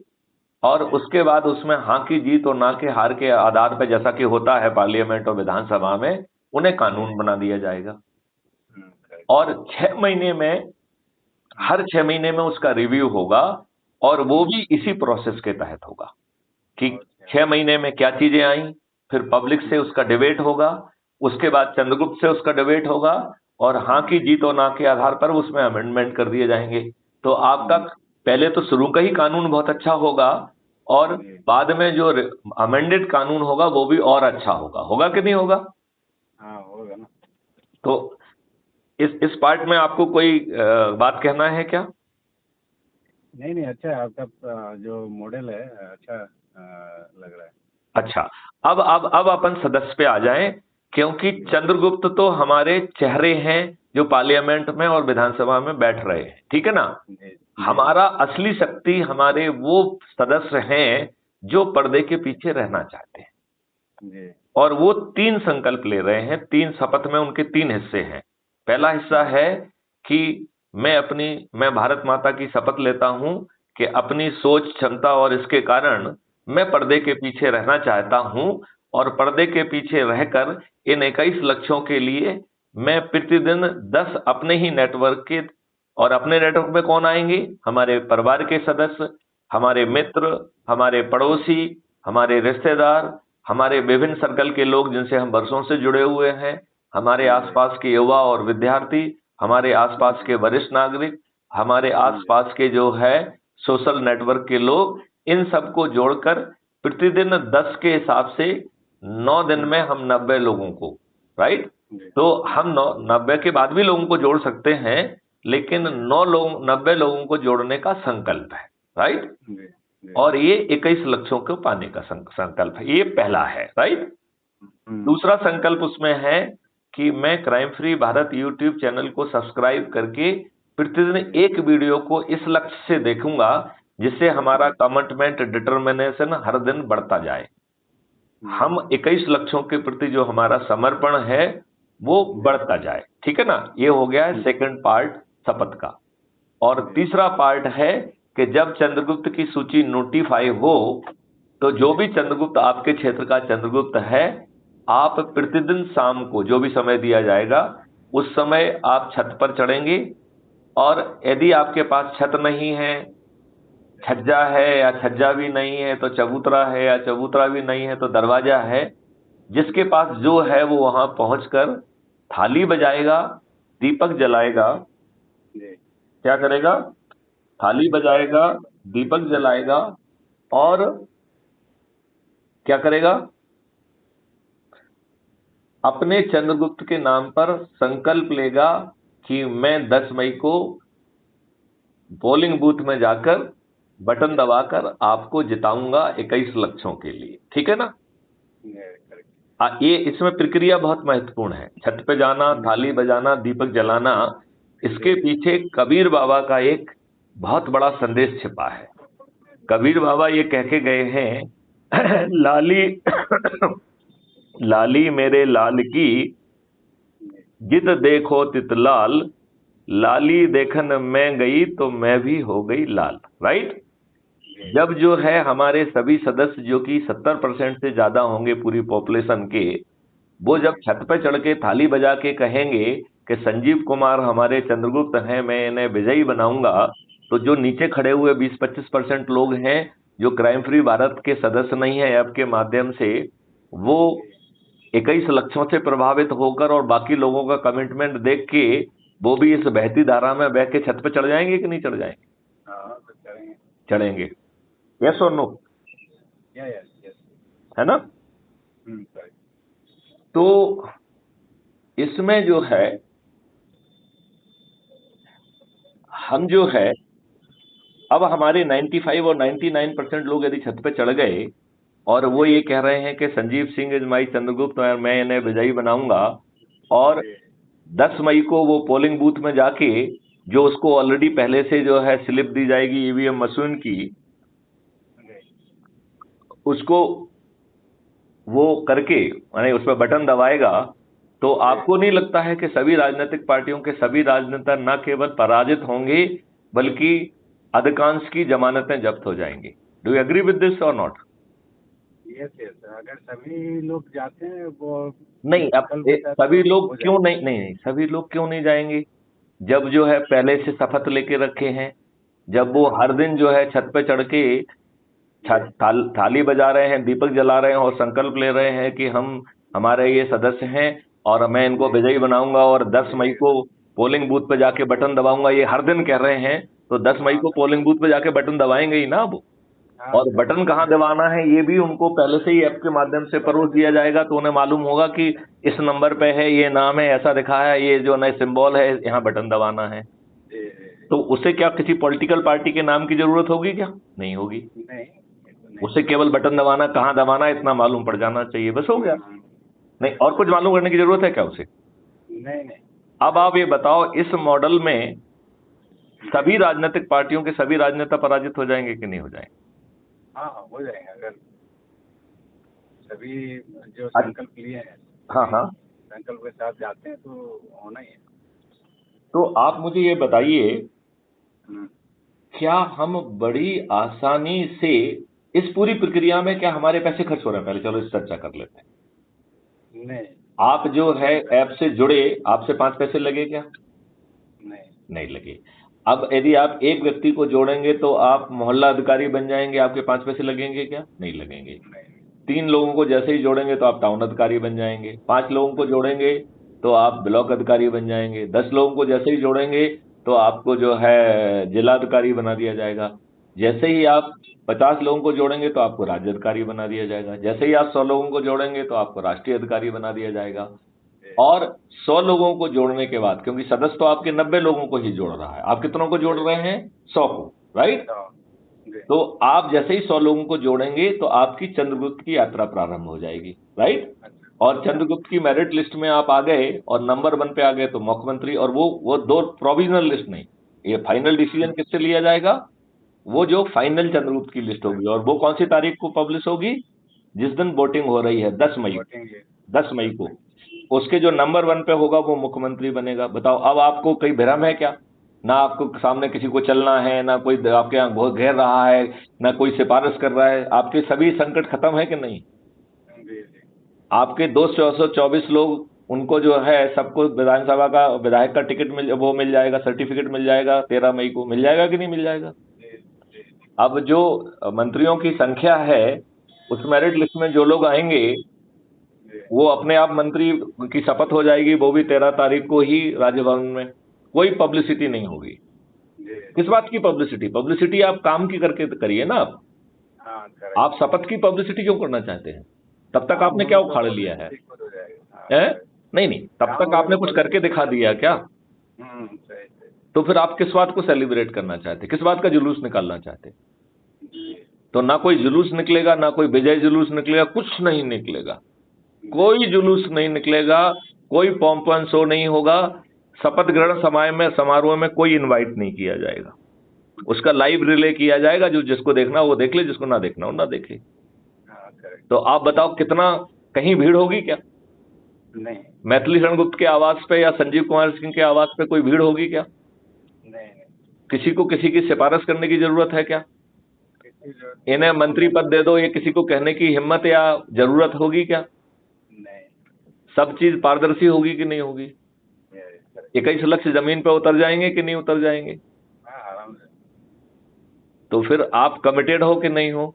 और उसके बाद उसमें हाँ की जीत और ना के हार के आधार पर, जैसा कि होता है पार्लियामेंट और विधानसभा में, उन्हें कानून बना दिया जाएगा। और 6 महीने में, हर 6 महीने में उसका रिव्यू होगा, और वो भी इसी प्रोसेस के तहत होगा कि 6 महीने में क्या चीजें आई, फिर पब्लिक से उसका डिबेट होगा, उसके बाद चंद्रगुप्त से उसका डिबेट होगा, और हाँ की जीत और ना के आधार पर उसमें अमेंडमेंट कर दिए जाएंगे। तो आपका पहले तो शुरू का ही कानून बहुत अच्छा होगा, और बाद में जो अमेंडेड कानून होगा वो भी और अच्छा होगा। होगा कि नहीं होगा? हाँ, होगा ना। तो इस पार्ट में आपको कोई बात कहना है क्या? नहीं, अच्छा है आपका जो मॉडल है, अच्छा लग रहा है। अच्छा, अब अपन सदस्य पे आ जाएं, क्योंकि चंद्रगुप्त तो हमारे चेहरे हैं जो पार्लियामेंट में और विधानसभा में बैठ रहे हैं, ठीक है ना। हमारा असली शक्ति हमारे वो सदस्य हैं जो पर्दे के पीछे रहना चाहते हैं, और वो 3 संकल्प ले रहे हैं। 3 शपथ में उनके 3 हिस्से हैं। पहला हिस्सा है कि मैं भारत माता की शपथ लेता हूं कि अपनी सोच, क्षमता और इसके कारण मैं पर्दे के पीछे रहना चाहता हूं, और पर्दे के पीछे रहकर इन 21 लक्ष्यों के लिए मैं प्रतिदिन 10 अपने ही नेटवर्क के, और अपने नेटवर्क में कौन आएंगे? हमारे परिवार के सदस्य, हमारे मित्र, हमारे पड़ोसी, हमारे रिश्तेदार, हमारे विभिन्न सर्कल के लोग जिनसे हम वर्षों से जुड़े हुए हैं, हमारे आसपास के युवा और विद्यार्थी, हमारे आसपास के वरिष्ठ नागरिक, हमारे आसपास के जो है सोशल नेटवर्क के लोग, इन सबको जोड़कर प्रतिदिन 10 के हिसाब से 9 दिन में हम 90 लोगों को, राइट? तो हम 90 के बाद भी लोगों को जोड़ सकते हैं, लेकिन 90 लोगों को जोड़ने का संकल्प है, राइट? और ये 21 लक्ष्यों को पाने का संकल्प है। ये पहला है, राइट? दूसरा संकल्प उसमें है कि मैं crime free Bharat YouTube channel को सब्सक्राइब करके प्रतिदिन एक वीडियो को इस लक्ष्य से देखूंगा जिससे हमारा कमिटमेंट, डिटर्मिनेशन हर दिन बढ़ता जाए। हम 21 लक्ष्यों के प्रति जो हमारा समर्पण है वो बढ़ता जाए, ठीक है ना? ये हो गया है सेकंड पार्ट शपथ का। और तीसरा पार्ट है कि जब चंद्रगुप्त की सूची नोटिफाई हो तो जो भी चंद्रगुप्त आपके क्षेत्र का चंद्रगुप्त है, आप प्रतिदिन शाम को जो भी समय दिया जाएगा उस समय आप छत पर चढ़ेंगे, और यदि आपके पास छत नहीं है, छज्जा है या छज्जा भी नहीं है तो चबूतरा है, या चबूतरा भी नहीं है तो दरवाजा है, जिसके पास जो है वो वहां पहुंचकर थाली बजाएगा, दीपक जलाएगा। क्या करेगा? थाली बजाएगा, दीपक जलाएगा, और क्या करेगा? अपने चंद्रगुप्त के नाम पर संकल्प लेगा कि मैं 10 मई को पोलिंग बूथ में जाकर बटन दबाकर आपको जिताऊंगा 21 लक्ष्यों के लिए, ठीक है ना? ये इसमें प्रक्रिया बहुत महत्वपूर्ण है। छत पे जाना, थाली बजाना, दीपक जलाना, इसके पीछे कबीर बाबा का एक बहुत बड़ा संदेश छिपा है। कबीर बाबा ये कह के गए हैं लाली लाली मेरे लाल की, जित देखो तित लाल, लाली देखन मैं गई तो मैं भी हो गई लाल, राइट? जब जो है हमारे सभी सदस्य जो कि 70% से ज्यादा होंगे पूरी पॉपुलेशन के, वो जब छत पे चढ़ के थाली बजा के कहेंगे कि संजीव कुमार हमारे चंद्रगुप्त हैं, मैं इन्हें विजयी बनाऊंगा, तो जो नीचे खड़े हुए 20-25% लोग हैं जो क्राइम फ्री भारत के सदस्य नहीं है ऐप के माध्यम से, वो 21 लक्ष्यों से प्रभावित होकर और बाकी लोगों का कमिटमेंट देख के वो भी इस बहती धारा में बह के छत पे चढ़ जाएंगे कि नहीं चढ़ जाएंगे? चढ़ेंगे। यस और नो? है ना? तो इसमें जो है हम जो है अब हमारे 95 और 99% लोग यदि छत पे चढ़ गए और वो ये कह रहे हैं कि संजीव सिंह इज माई चंद्रगुप्त और मैं इन्हें विजयी बनाऊंगा, और 10 मई को वो पोलिंग बूथ में जाके जो उसको ऑलरेडी पहले से जो है स्लिप दी जाएगी ईवीएम मशीन की, उसको वो करके माने उस पर बटन दबाएगा, तो आपको नहीं लगता है कि सभी राजनीतिक पार्टियों के सभी राजनेता न केवल पराजित होंगे बल्कि अधिकांश की जमानतें जब्त हो जाएंगी? Do you agree with this और नॉट? यस अगर सभी लोग जाते हैं वो नहीं, अब सभी लोग क्यों नहीं, नहीं सभी लोग क्यों नहीं जाएंगे? जब जो है पहले से शपथ लेके रखे हैं, जब वो हर दिन जो है छत पे चढ़ के थाली बजा रहे हैं, दीपक जला रहे हैं और संकल्प ले रहे हैं कि हम हमारे ये सदस्य हैं और मैं इनको विजयी बनाऊंगा और 10 मई को पोलिंग बूथ पे जाके बटन दबाऊंगा, ये हर दिन कह रहे हैं, तो 10 मई को पोलिंग बूथ पे जाके बटन दबाएंगे ही ना वो। और बटन कहाँ दबाना है ये भी उनको पहले से ही ऐप के माध्यम से परोस दिया जाएगा, तो उन्हें मालूम होगा कि इस नंबर पे है, ये नाम है, ऐसा दिखा है, ये जो नए सिंबल है, यहाँ बटन दबाना है। तो उसे क्या किसी पॉलिटिकल पार्टी के नाम की जरूरत होगी? क्या नहीं होगी। उसे केवल बटन दबाना, कहाँ दबाना इतना मालूम पड़ जाना चाहिए, बस हो गया। नहीं और कुछ मालूम करने की जरूरत है क्या उसे? नहीं। अब आप ये बताओ, इस मॉडल में सभी राजनीतिक पार्टियों के सभी राजनेता पराजित हो जाएंगे कि नहीं हो जाएंगे? हाँ हो जाएंगे, अगर सभी जो संकल्प लिए हैं हाँ संकल्प के साथ जाते हैं तो होना ही है। तो आप मुझे ये बताइए, हम्म, क्या हम बड़ी आसानी से इस पूरी प्रक्रिया में क्या हमारे पैसे खर्च हो रहे हैं? पहले चलो इस चर्चा कर लेते हैं। नहीं आप जो है ऐप से जुड़े, आपसे 5 पैसे लगे क्या? नहीं नहीं लगे। अब यदि आप एक व्यक्ति को जोड़ेंगे तो आप मोहल्ला अधिकारी बन जाएंगे, आपके 5 पैसे लगेंगे क्या? नहीं लगेंगे। नहीं 3 लोगों को जैसे ही जोड़ेंगे तो आप टाउन अधिकारी बन जाएंगे, 5 लोगों को जोड़ेंगे तो आप ब्लॉक अधिकारी बन जाएंगे, 10 लोगों को जैसे ही जोड़ेंगे तो आपको जो है जिला अधिकारी बना दिया जाएगा, जैसे ही आप 50 लोगों को जोड़ेंगे तो आपको राज्य अधिकारी बना दिया जाएगा, जैसे ही आप 100 लोगों को जोड़ेंगे तो आपको राष्ट्रीय अधिकारी बना दिया जाएगा। और 100 लोगों को जोड़ने के बाद, क्योंकि सदस्य तो आपके 90 लोगों को ही जोड़ रहा है, आप कितनों को जोड़ रहे हैं? 100 को, राइट? जी तो आप जैसे ही 100 लोगों को जोड़ेंगे तो आपकी चंद्रगुप्त की यात्रा प्रारंभ हो जाएगी, राइट? और चंद्रगुप्त की मेरिट लिस्ट में आप आ गए और नंबर 1 पे आ गए तो मुख्यमंत्री, और वो दो प्रोविजनल लिस्ट नहीं, ये फाइनल डिसीजन किससे लिया जाएगा? वो जो फाइनल चंद्रगुप्त की लिस्ट होगी, और वो कौन सी तारीख को पब्लिश होगी? जिस दिन वोटिंग हो रही है, 10 मई, वोटिंग 10 मई को उसके जो नंबर 1 पे होगा वो मुख्यमंत्री बनेगा। बताओ, अब आपको कोई भ्रम है क्या? ना आपको सामने किसी को चलना है, ना कोई आपके यहाँ बहुत घेर रहा है, ना कोई सिफारिश कर रहा है, आपके सभी संकट खत्म है कि नहीं? जी जी आपके 224 लोग, उनको जो है सबको विधानसभा का विधायक का टिकट मिल जाएगा, सर्टिफिकेट मिल जाएगा, 13 मई को मिल जाएगा कि नहीं मिल जाएगा? जी अब जो मंत्रियों की संख्या है, उस मेरिट लिस्ट में जो लोग आएंगे जी वो अपने आप मंत्री की शपथ हो जाएगी, वो भी 13 तारीख को ही राजभवन में। कोई पब्लिसिटी नहीं होगी। जी किस बात की पब्लिसिटी? पब्लिसिटी आप काम की करके करिए ना। हाँ आप शपथ की पब्लिसिटी क्यों करना चाहते हैं? तब तक आपने क्या उखाड़ लिया है? हो जाएगा हैं? नहीं नहीं, तब तक आपने कुछ करके दिखा दिया क्या? सही सही तो फिर आप किस बात को सेलिब्रेट करना चाहते, किस बात का जुलूस निकालना चाहते? जी तो ना कोई जुलूस निकलेगा, ना कोई विजय जुलूस निकलेगा, कुछ नहीं निकलेगा, कोई जुलूस नहीं निकलेगा, कोई पॉम्पन शो नहीं होगा, शपथ ग्रहण समारोह में कोई इनवाइट नहीं किया जाएगा, उसका लाइव रिले किया जाएगा, जो जिसको देखना वो देख ले, जिसको ना देखना वो ना देखे। हाँ करेक्ट तो आप बताओ, कितना कहीं भीड़ होगी क्या? नहीं मैथिली शरण गुप्त के आवास पे या संजीव कुमार सिंह के आवास पे कोई भीड़ होगी क्या? नहीं किसी को किसी की सिफारिश करने की जरूरत है क्या? किसी जरूरत इन्हें मंत्री पद दे दो, ये किसी को कहने की हिम्मत या जरूरत होगी क्या? नहीं सब चीज पारदर्शी होगी कि नहीं होगी? करेक्ट 21 लाख से जमीन पे उतर जाएंगे कि नहीं उतर जाएंगे? हाँ आराम से तो फिर आप कमिटेड हो कि नहीं हो?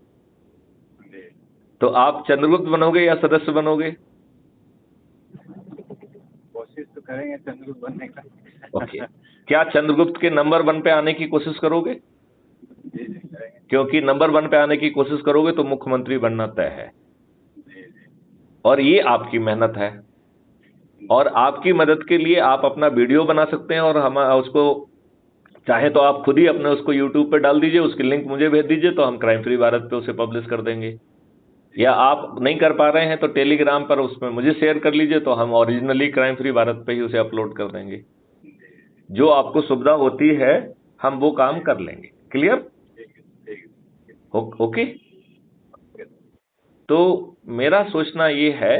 जी तो आप चंद्रगुप्त बनोगे या सदस्य बनोगे? कोशिश तो करेंगे चंद्रगुप्त बनने का ओके। क्या चंद्रगुप्त के नंबर 1 पे आने की कोशिश करोगे? जी जी करेंगे क्योंकि नंबर 1 पे आने की कोशिश करोगे तो मुख्यमंत्री बनना तय है, जी जी और ये आपकी मेहनत है, और आपकी मदद के लिए आप अपना वीडियो बना सकते हैं, और हम उसको चाहे तो आप खुद ही अपने उसको यूट्यूब पे डाल दीजिए, उसकी लिंक मुझे भेज दीजिए तो हम क्राइम फ्री भारत पे उसे पब्लिश कर देंगे, या आप नहीं कर पा रहे हैं तो टेलीग्राम पर उसमें मुझे शेयर कर लीजिए, तो हम ओरिजिनली क्राइम फ्री भारत पे ही उसे अपलोड कर देंगे। जो आपको सुविधा होती है हम वो काम कर लेंगे। क्लियर? ठीक है ओके। तो मेरा सोचना ये है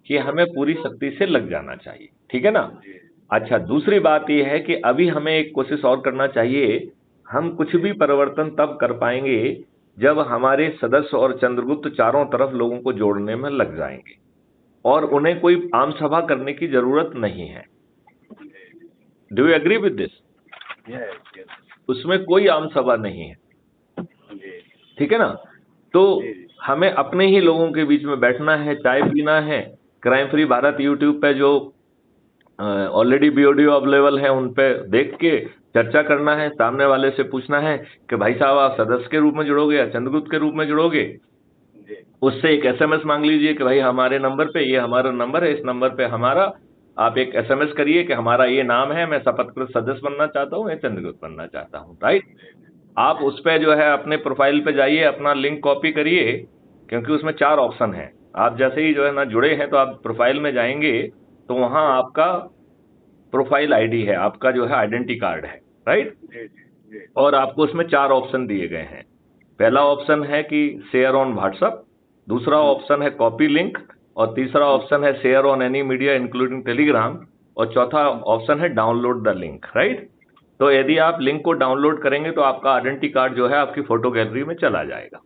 कि हमें पूरी शक्ति से लग जाना चाहिए, ठीक है ना? जी अच्छा, दूसरी बात यह है कि अभी हमें एक कोशिश और करना चाहिए। हम कुछ भी परिवर्तन तब कर पाएंगे जब हमारे सदस्य और चंद्रगुप्त चारों तरफ लोगों को जोड़ने में लग जाएंगे, और उन्हें कोई आम सभा करने की जरूरत नहीं है। Do you agree with this? Yes yes उसमें कोई आम सभा नहीं है, जी ठीक है ना? तो हमें अपने ही लोगों के बीच में बैठना है, चाय पीना है, क्राइम फ्री भारत यूट्यूब पे जो ऑलरेडी वीडियो अवेलेबल है उन पे देख के चर्चा करना है, सामने वाले से पूछना है कि भाई साहब आप सदस्य के रूप में जुड़ोगे या चंद्रगुप्त के रूप में जुड़ोगे। जी उससे एक एसएमएस मांग लीजिए कि भाई हमारे नंबर पे, ये हमारा नंबर है, इस नंबर पे हमारा, आप एक एसएमएस करिए कि हमारा ये नाम है, मैं शपथकृत सदस्य बनना चाहता हूँ या चंद्रगुप्त बनना चाहता हूँ, राइट? आप उस पे जो है अपने प्रोफाइल पे जाइए, अपना लिंक कॉपी करिए, क्योंकि उसमें 4 ऑप्शन है। आप जैसे ही जो है ना जुड़े हैं तो आप प्रोफाइल में जाएंगे तो वहां आपका प्रोफाइल आईडी है, आपका जो है आइडेंटिटी कार्ड है, राइट? जी जी और आपको उसमें 4 ऑप्शन दिए गए हैं। पहला ऑप्शन है कि शेयर ऑन व्हाट्सएप, दूसरा ऑप्शन है कॉपी लिंक, और तीसरा ऑप्शन है share on any media including Telegram, और चौथा ऑप्शन है डाउनलोड द लिंक, राइट। तो यदि आप लिंक को डाउनलोड करेंगे तो आपका आइडेंटिटी कार्ड जो है आपकी फोटो गैलरी में चला जाएगा,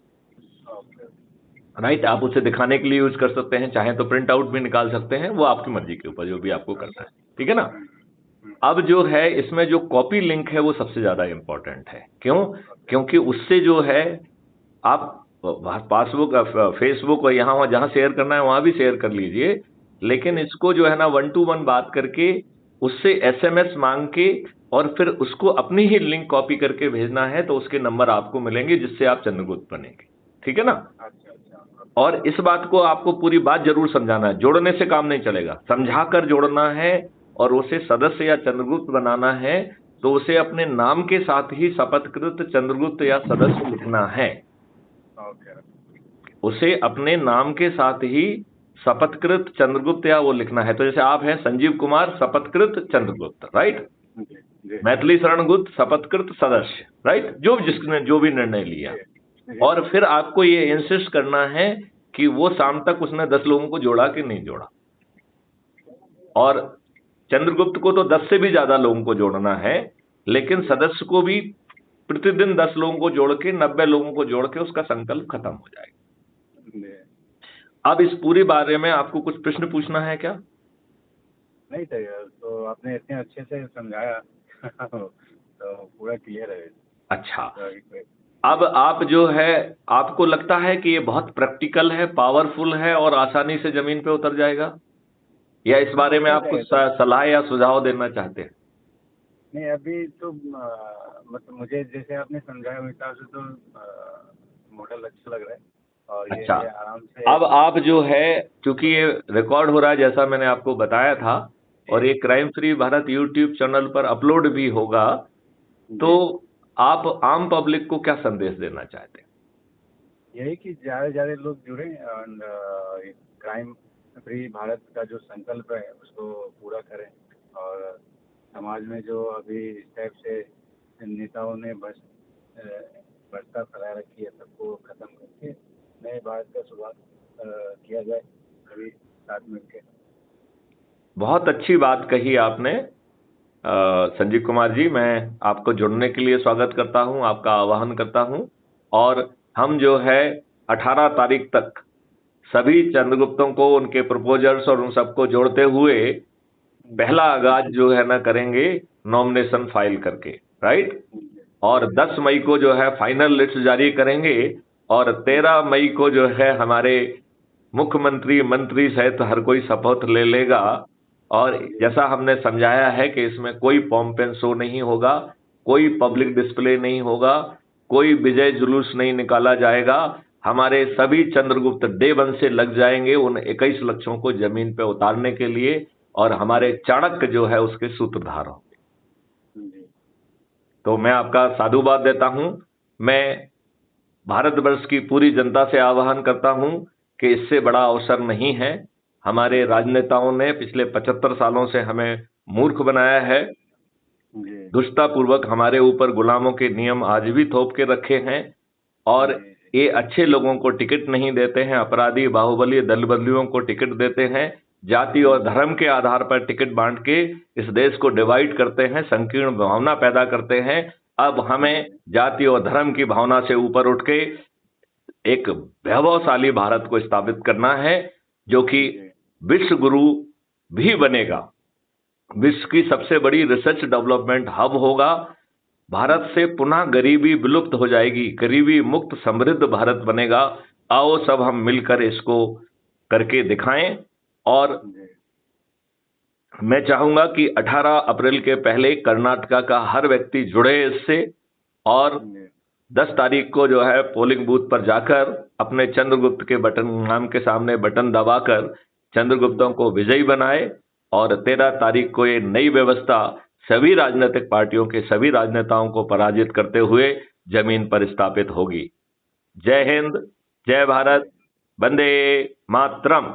राइट। आप उसे दिखाने के लिए यूज कर सकते हैं, चाहे तो प्रिंट आउट भी निकाल सकते हैं, वो आपकी मर्जी के ऊपर, जो भी आपको करना है, ठीक है ना। अब जो है इसमें जो कॉपी लिंक है वो सबसे ज्यादा इंपॉर्टेंट है। क्यों? क्योंकि उससे जो है आप पासबुक, फेसबुक और यहाँ वहाँ जहाँ शेयर करना है वहां भी शेयर कर लीजिए, लेकिन इसको जो है ना 1 to 1 बात करके उससे SMS मांग के और फिर उसको अपनी ही लिंक कॉपी करके भेजना है, तो उसके नंबर आपको मिलेंगे जिससे आप चंद्रगुप्त बनेंगे, ठीक है ना। और इस बात को आपको पूरी बात जरूर समझाना है, जोड़ने से काम नहीं चलेगा, समझाकर जोड़ना है और उसे सदस्य या चंद्रगुप्त बनाना है। तो उसे अपने नाम के साथ ही शपथकृत चंद्रगुप्त या सदस्य लिखना है। उसे अपने नाम के साथ ही शपथकृत चंद्रगुप्त या वो लिखना है। तो जैसे आप हैं संजीव कुमार शपथकृत चंद्रगुप्त, राइट। मैथिली शरण गुप्त शपथकृत सदस्य, राइट, जो जिसने जो भी निर्णय लिया। और फिर आपको ये इंसिस्ट करना है कि वो शाम तक उसने 10 लोगों को जोड़ा कि नहीं जोड़ा। और चंद्रगुप्त को तो 10 से भी ज्यादा लोगों को जोड़ना है, लेकिन सदस्य को भी प्रतिदिन 10 लोगों को जोड़ के 90 लोगों को जोड़ के उसका संकल्प खत्म हो जाएगा। अब इस पूरी बारे में आपको कुछ प्रश्न पूछना है क्या? नहीं सर, तो आपने इतने अच्छे से समझाया तो पूरा क्लियर है। अच्छा, अब आप जो है, आपको लगता है कि ये बहुत प्रैक्टिकल है, पावरफुल है और आसानी से जमीन पे उतर जाएगा, या इस बारे में आप कुछ सलाह या सुझाव देना चाहते हैं? नहीं, अभी तो मतलब मुझे जैसे आपने समझाया उस हिसाब से तो मॉडल अच्छा लग रहा है और अच्छा, ये आराम से। अब आप जो है, क्योंकि ये रिकॉर्ड हो रहा है जैसा मैंने आपको बताया था, और ये crime free Bharat YouTube channel पर अपलोड भी होगा, तो आप आम पब्लिक को क्या संदेश देना चाहते हैं? यही कि ज़्यादा से ज़्यादा लोग जुड़े और क्राइम फ्री भारत का जो संकल्प है उसको पूरा करें, और समाज में जो अभी इस टाइप से नेताओं ने भ्रष्टा फैला रखी है सबको खत्म करके नए भारत का शुरुआत किया जाए सभी साथ मिलकर। बहुत अच्छी बात कही आपने संजीव कुमार जी। मैं आपको जुड़ने के लिए स्वागत करता हूं, आपका आह्वान करता हूं, और हम जो है 18 तारीख तक सभी चंद्रगुप्तों को, उनके प्रपोजर्स और उन सबको जोड़ते हुए पहला आगाज जो है ना करेंगे नॉमिनेशन फाइल करके, राइट। और 10 मई को जो है फाइनल लिस्ट जारी करेंगे, और 13 मई को जो है हमारे मुख्यमंत्री, मंत्री सहित हर कोई शपथ ले लेगा। और जैसा हमने समझाया है कि इसमें कोई पॉम्प एंड शो नहीं होगा, कोई पब्लिक डिस्प्ले नहीं होगा, कोई विजय जुलूस नहीं निकाला जाएगा। हमारे सभी चंद्रगुप्त डे 1 से लग जाएंगे उन 21 लक्ष्यों को जमीन पे उतारने के लिए, और हमारे चाणक्य जो है उसके सूत्रधार होंगे। तो मैं आपका साधुवाद देता हूं। मैं भारतवर्ष की पूरी जनता से आह्वान करता हूं कि इससे बड़ा अवसर नहीं है। हमारे राजनेताओं ने पिछले 75 सालों से हमें मूर्ख बनाया है, दुष्टतापूर्वक हमारे ऊपर गुलामों के नियम आज भी थोप के रखे हैं, और ये अच्छे लोगों को टिकट नहीं देते हैं, अपराधी, बाहुबली, दल बदलियों को टिकट देते हैं, जाति और धर्म के आधार पर टिकट बांट के इस देश को डिवाइड करते हैं, संकीर्ण भावना पैदा करते हैं। अब हमें जाति और धर्म की भावना से ऊपर उठ के एक वैभवशाली भारत को स्थापित करना है, जो कि विश्व गुरु भी बनेगा, विश्व की सबसे बड़ी रिसर्च डेवलपमेंट हब होगा। भारत से पुनः गरीबी विलुप्त हो जाएगी, गरीबी मुक्त समृद्ध भारत बनेगा। आओ सब हम मिलकर इसको करके दिखाएं। और मैं चाहूंगा कि 18 अप्रैल के पहले कर्नाटका का हर व्यक्ति जुड़े इससे, और 10 तारीख को जो है पोलिंग बूथ पर जाकर अपने चंद्रगुप्त के बटन, नाम के सामने बटन दबाकर चंद्रगुप्तों को विजयी बनाए, और 13 तारीख को ये नई व्यवस्था सभी राजनीतिक पार्टियों के सभी राजनेताओं को पराजित करते हुए जमीन पर स्थापित होगी। जय हिंद, जय भारत, वंदे मातरम।